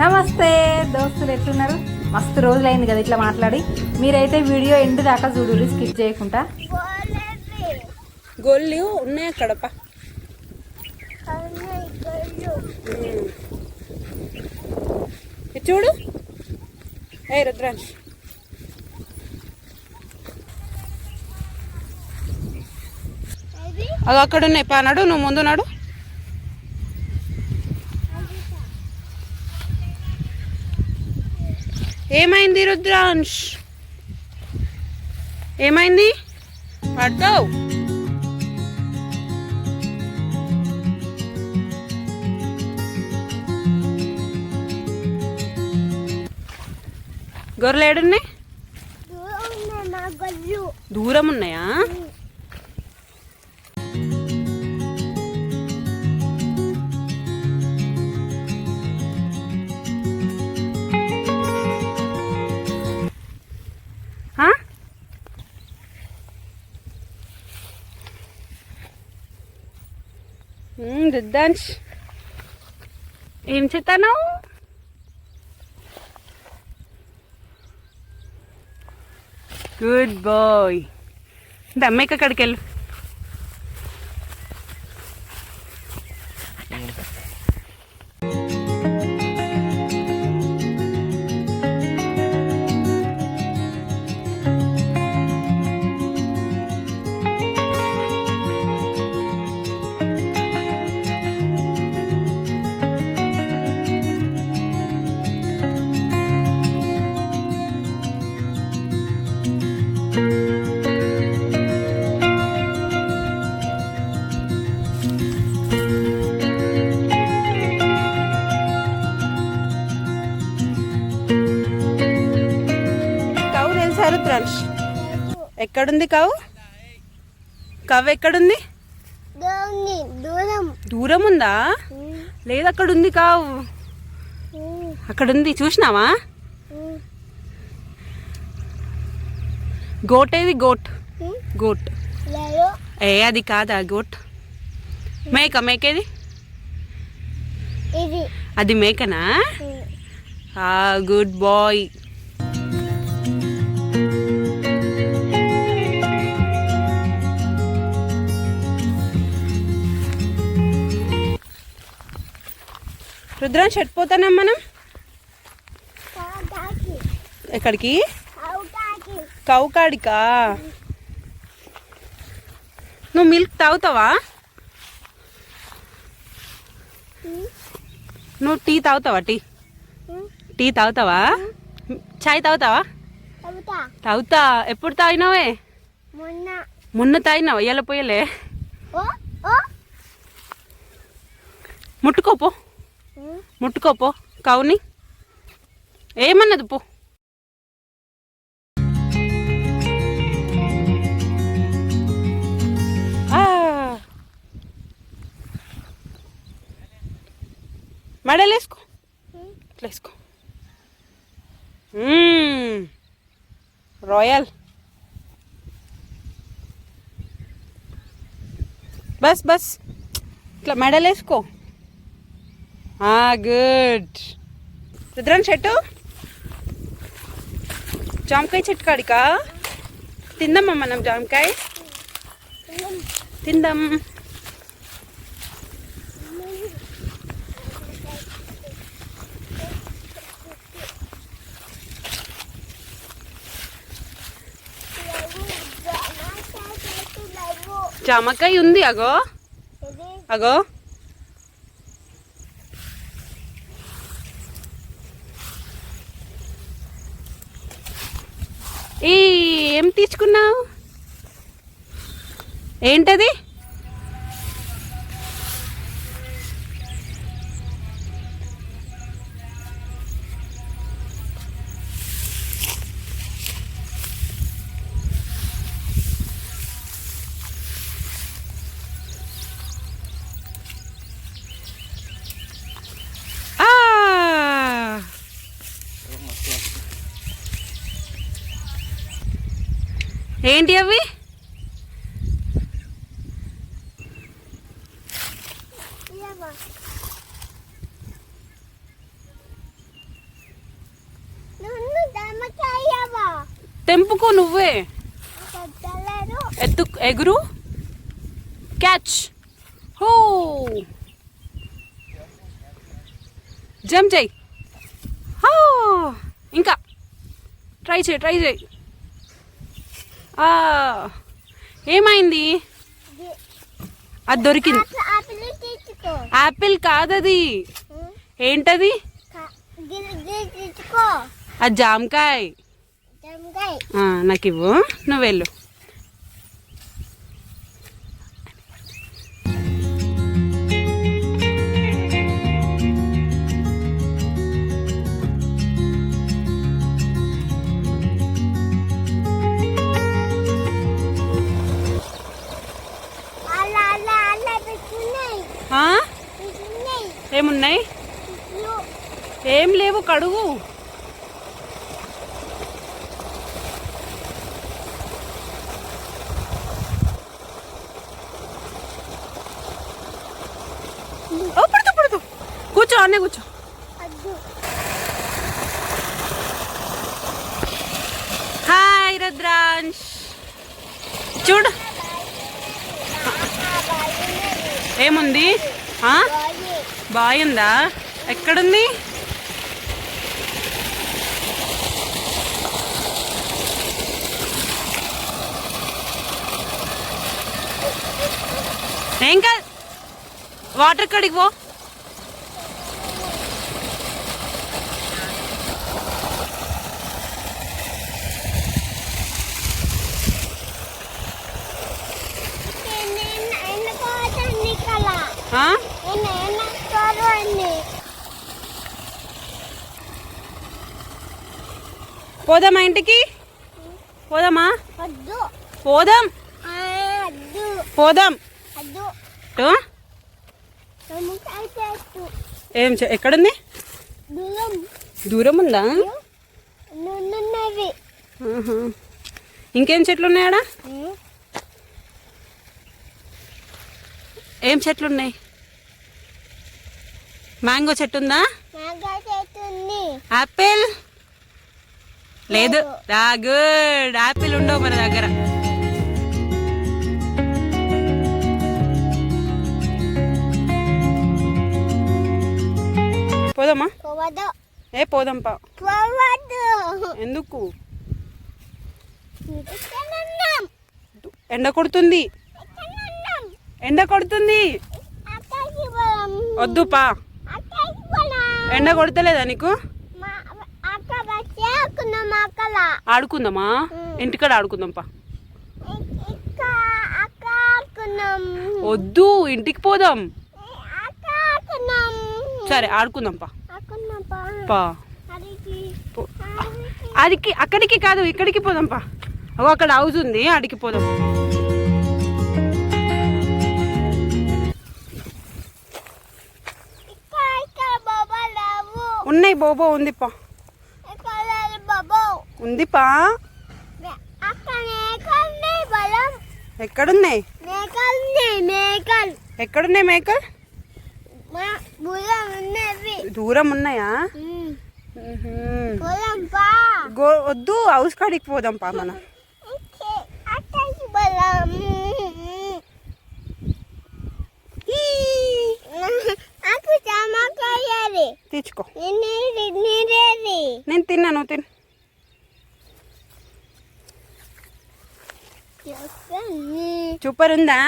నమస్తే దోస్తులు, ఎట్లున్నారు? మస్తు రోజులైంది కదా ఇట్లా మాట్లాడి. మీరైతే వీడియో ఎండ్ దాకా చూడు, స్కిప్ చేయకుండా. గోళ్ళు ఉన్నాయి అక్కడ. చూడు. ఏ రుద్రాంశ్, అది అక్కడ ఉన్నాయి. నడు, నువ్వు ముందు నడు. ఏమైంది రుద్రాంశ్? ఏమైంది? పడ్డావు. గొర్రెలు ఏడున్నాయి? దూరం ఉన్నాయా? రుద్రాంశ్, ఏం చేస్తాను? Good boy. అమ్మాయికి అక్కడికి వెళ్ళు. రుద్రాంశ్, ఎక్కడుంది కావు? కవ్వ ఎక్కడుంది? దూరం ఉందా? లేదు, అక్కడుంది కావు. అక్కడుంది, చూసినావా? గోట్ ఏది? గోట్ గోట్ ఏ అది కాదా గోట్? మేకేది? అది మేకనా? Good boy. రుద్రాంశ్, ఎట్టిపోతాం మనం? ఎక్కడికి? కౌకాడికా? నువ్వు మిల్క్ తాగుతావా? నువ్వు టీ తాగుతావా? టీ తాగుతావా? చాయ్ తాగుతావా? తాగుతా. ఎప్పుడు తాగినావే? మొన్న తాగినావా? ఇయ్యాల పోయలే. ముట్టుకోపో కౌని. ఏమన్నది పో. మెడలేసుకో, ఇట్లా వేసుకో. రాయల్. బస్ ఇట్లా మెడలేసుకో. గుడ్. రుద్రాంశ్, చెట్టు జామకాయ చెట్టు కాడికా? తిందామా మనం జామకాయ? తిందాం. జామకాయ ఉంది, అగో అగో. ఏం తీసుకున్నావు? ఏంటది? ఏంటి అవి? తెంపుకో నువ్వే. ఎగురు, క్యాచ్, హో, జంప్ చేయి. ఇంకా ట్రై చేయి. ఏమైంది? అది దొరికింది. యాపిల్ కాదది. ఏంటది? అది జామకాయ. నాకు ఇవ్వు, నువ్వు వెళ్ళు. ఏమున్నాయి? ఏం లేవు, కడుగు. పడుతూ కూర్చో, అన్నే కూర్చో. హాయ్ రుద్రాంశ్, చూడు ఏముంది. బాయ్ ఉందా? ఎక్కడుంది? ఏం కాదు, వాటర్ కడిగి పో. పోదామా ఇంటికి? పోదామా? పోదాం. ఏం ఎక్కడుంది? దూరం ఉందా? ఇంకేం చెట్లు ఉన్నాయాడా? ఏం చెట్లున్నాయి? మ్యాంగో చెట్టు ఉందా? యాపిల్ లేదు. గుడ్, యాపిల్ ఉండవు మన దగ్గర. పోదామా? పోదాంపా. ఎందుకు? ఎండ కొడుతుంది. వద్దు పా. ఎండ కొడతలేదా నీకు? ఆడుకుందామా? ఇంటికాడ ఆడుకుందాం పా. వద్దు, ఇంటికి పోదాం. సరే ఆడుకుందాం పా. అక్కడికి కాదు, ఇక్కడికి పోదాం పా. అక్కడ హౌస్ ఉంది, అడికి పోదాం. ఉన్నాయి, బోబో ఉంది పా. ఉంది పా. ఎక్కడున్నాయి? ఎక్కడున్నాయి మేకలు? దూరం ఉన్నాయా? వద్దు, హౌస్ కాడికి పోదాం పా. మన తెచ్చుకో. నేను తిన్నా, నువ్వు తిను. సూపర్ ఉందా?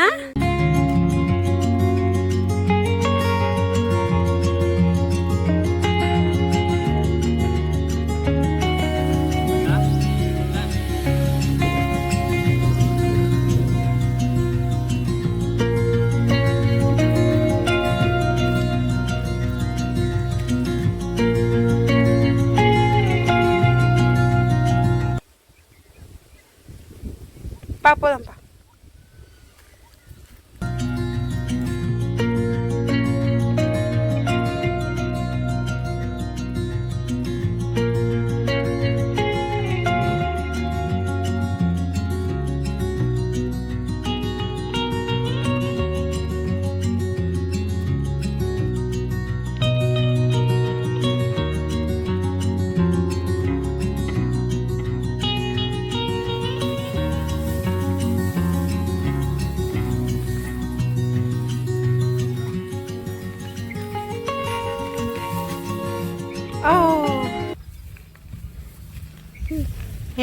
పోదాం పా.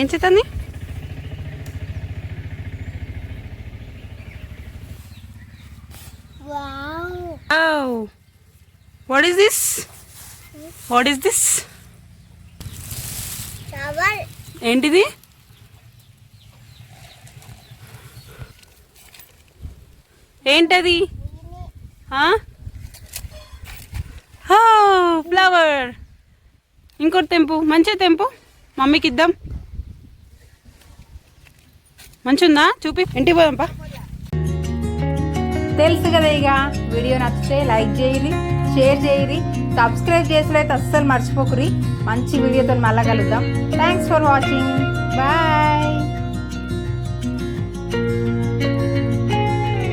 ఏం చేస్తుంది? What is this? What is this? ఏంటిది? ఏంటది? ఫ్లవర్. ఇంకోటి తెంపు, మంచిగా తెంపు, మమ్మీకి ఇద్దాం. మంచిగుందా? చూపి, ఇంటికి పోదాంపా. తెలుసు కదా, ఇక వీడియో నచ్చితే లైక్ చేయండి, షేర్ చేయండి, సబ్స్క్రైబ్ చేసినట్లయితే అస్సలు మర్చిపోకురి. మంచి వీడియోతో మళ్ళా కలుద్దాం. Thanks for watching. బాయ్.